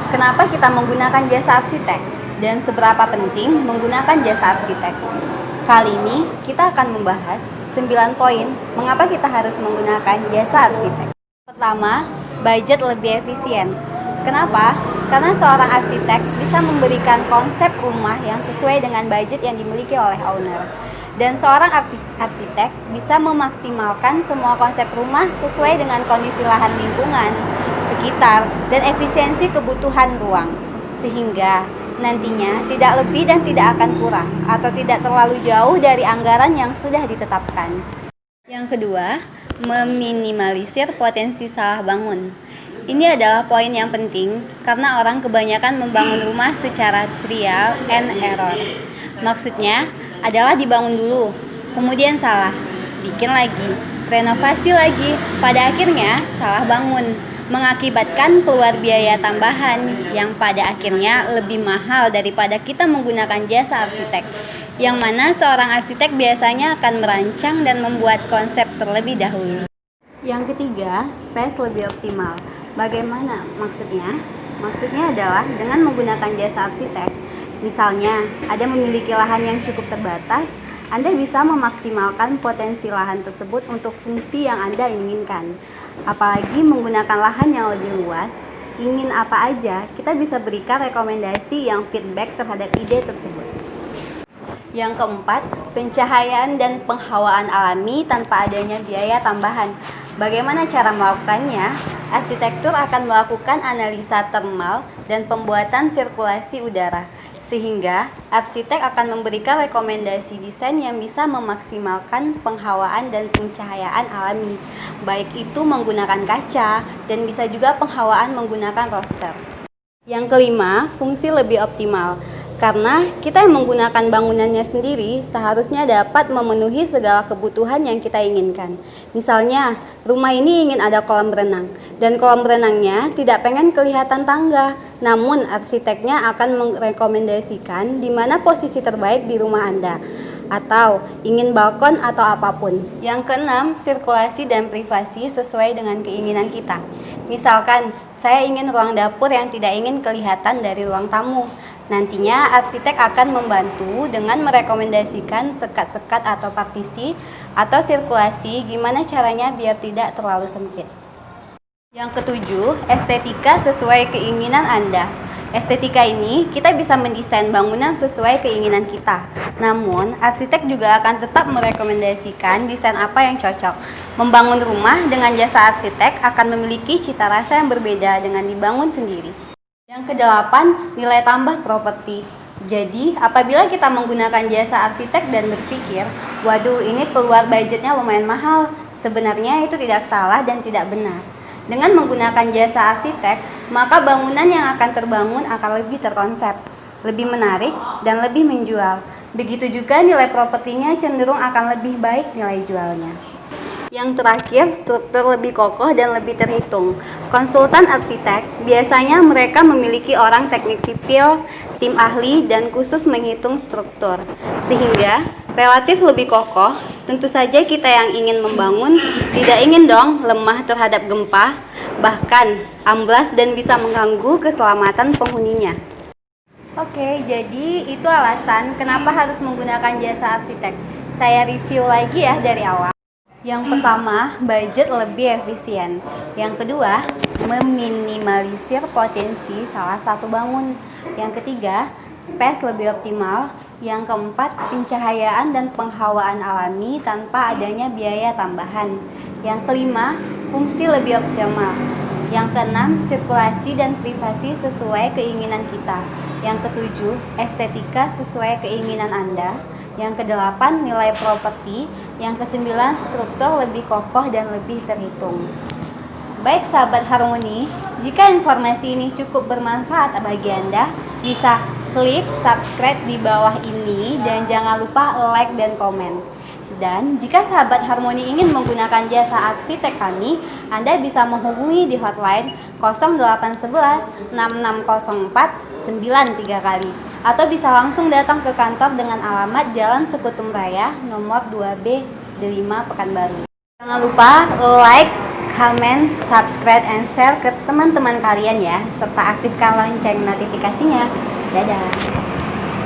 kenapa kita menggunakan jasa arsitek dan seberapa penting menggunakan jasa arsitek. Kali ini kita akan membahas 9 poin mengapa kita harus menggunakan jasa arsitek. Pertama, budget lebih efisien. Kenapa? Karena seorang arsitek bisa memberikan konsep rumah yang sesuai dengan budget yang dimiliki oleh owner. Dan seorang arsitek bisa memaksimalkan semua konsep rumah sesuai dengan kondisi lahan lingkungan, sekitar, dan efisiensi kebutuhan ruang. Sehingga nantinya tidak lebih dan tidak akan kurang atau tidak terlalu jauh dari anggaran yang sudah ditetapkan. Yang kedua, meminimalisir potensi salah bangun. Ini adalah poin yang penting karena orang kebanyakan membangun rumah secara trial and error. Maksudnya adalah dibangun dulu, kemudian salah, bikin lagi, renovasi lagi, pada akhirnya salah bangun, mengakibatkan keluar biaya tambahan yang pada akhirnya lebih mahal daripada kita menggunakan jasa arsitek, yang mana seorang arsitek biasanya akan merancang dan membuat konsep terlebih dahulu. Yang ketiga, space lebih optimal. Bagaimana maksudnya? Maksudnya adalah dengan menggunakan jasa arsitek, misalnya ada memiliki lahan yang cukup terbatas, Anda bisa memaksimalkan potensi lahan tersebut untuk fungsi yang Anda inginkan. Apalagi menggunakan lahan yang lebih luas, ingin apa aja, kita bisa berikan rekomendasi yang feedback terhadap ide tersebut. Yang keempat, pencahayaan dan penghawaan alami tanpa adanya biaya tambahan. Bagaimana cara melakukannya? Arsitektur akan melakukan analisa termal dan pembuatan sirkulasi udara, sehingga arsitek akan memberikan rekomendasi desain yang bisa memaksimalkan penghawaan dan pencahayaan alami, baik itu menggunakan kaca dan bisa juga penghawaan menggunakan roster. Yang kelima, fungsi lebih optimal. Karena kita yang menggunakan bangunannya sendiri seharusnya dapat memenuhi segala kebutuhan yang kita inginkan. Misalnya, rumah ini ingin ada kolam berenang, dan kolam berenangnya tidak pengen kelihatan tangga, namun arsiteknya akan merekomendasikan di mana posisi terbaik di rumah Anda, atau ingin balkon atau apapun. Yang keenam, sirkulasi dan privasi sesuai dengan keinginan kita. Misalkan, saya ingin ruang dapur yang tidak ingin kelihatan dari ruang tamu. Nantinya arsitek akan membantu dengan merekomendasikan sekat-sekat atau partisi atau sirkulasi gimana caranya biar tidak terlalu sempit. Yang ketujuh, estetika sesuai keinginan Anda. Estetika ini kita bisa mendesain bangunan sesuai keinginan kita. Namun, arsitek juga akan tetap merekomendasikan desain apa yang cocok. Membangun rumah dengan jasa arsitek akan memiliki cita rasa yang berbeda dengan dibangun sendiri. Yang kedelapan, nilai tambah properti. Jadi, apabila kita menggunakan jasa arsitek dan berpikir, waduh ini keluar budgetnya lumayan mahal, sebenarnya itu tidak salah dan tidak benar. Dengan menggunakan jasa arsitek, maka bangunan yang akan terbangun akan lebih terkonsep, lebih menarik, dan lebih menjual. Begitu juga nilai propertinya cenderung akan lebih baik nilai jualnya. Yang terakhir, struktur lebih kokoh dan lebih terhitung. Konsultan arsitek biasanya mereka memiliki orang teknik sipil, tim ahli, dan khusus menghitung struktur, sehingga relatif lebih kokoh. Tentu saja kita yang ingin membangun tidak ingin dong lemah terhadap gempa, bahkan amblas dan bisa mengganggu keselamatan penghuninya. Oke, jadi itu alasan kenapa harus menggunakan jasa arsitek. Saya review lagi ya dari awal. Yang pertama, budget lebih efisien. Yang kedua, meminimalisir potensi salah satu bangun. Yang ketiga, space lebih optimal. Yang keempat, pencahayaan dan penghawaan alami tanpa adanya biaya tambahan. Yang kelima, fungsi lebih opsional. Yang keenam, sirkulasi dan privasi sesuai keinginan kita. Yang ketujuh, estetika sesuai keinginan Anda. Yang kedelapan, nilai properti. Yang kesembilan, struktur lebih kokoh dan lebih terhitung. Baik sahabat Harmoni, jika informasi ini cukup bermanfaat bagi Anda, bisa klik subscribe di bawah ini dan jangan lupa like dan komen. Dan jika sahabat Harmoni ingin menggunakan jasa arsitek kami, Anda bisa menghubungi di hotline 0811 6604 93 kali atau bisa langsung datang ke kantor dengan alamat Jalan Sekutum Raya nomor 2B 5 Pekanbaru. Jangan lupa like, comment, subscribe, and share ke teman-teman kalian ya, serta aktifkan lonceng notifikasinya. Dadah!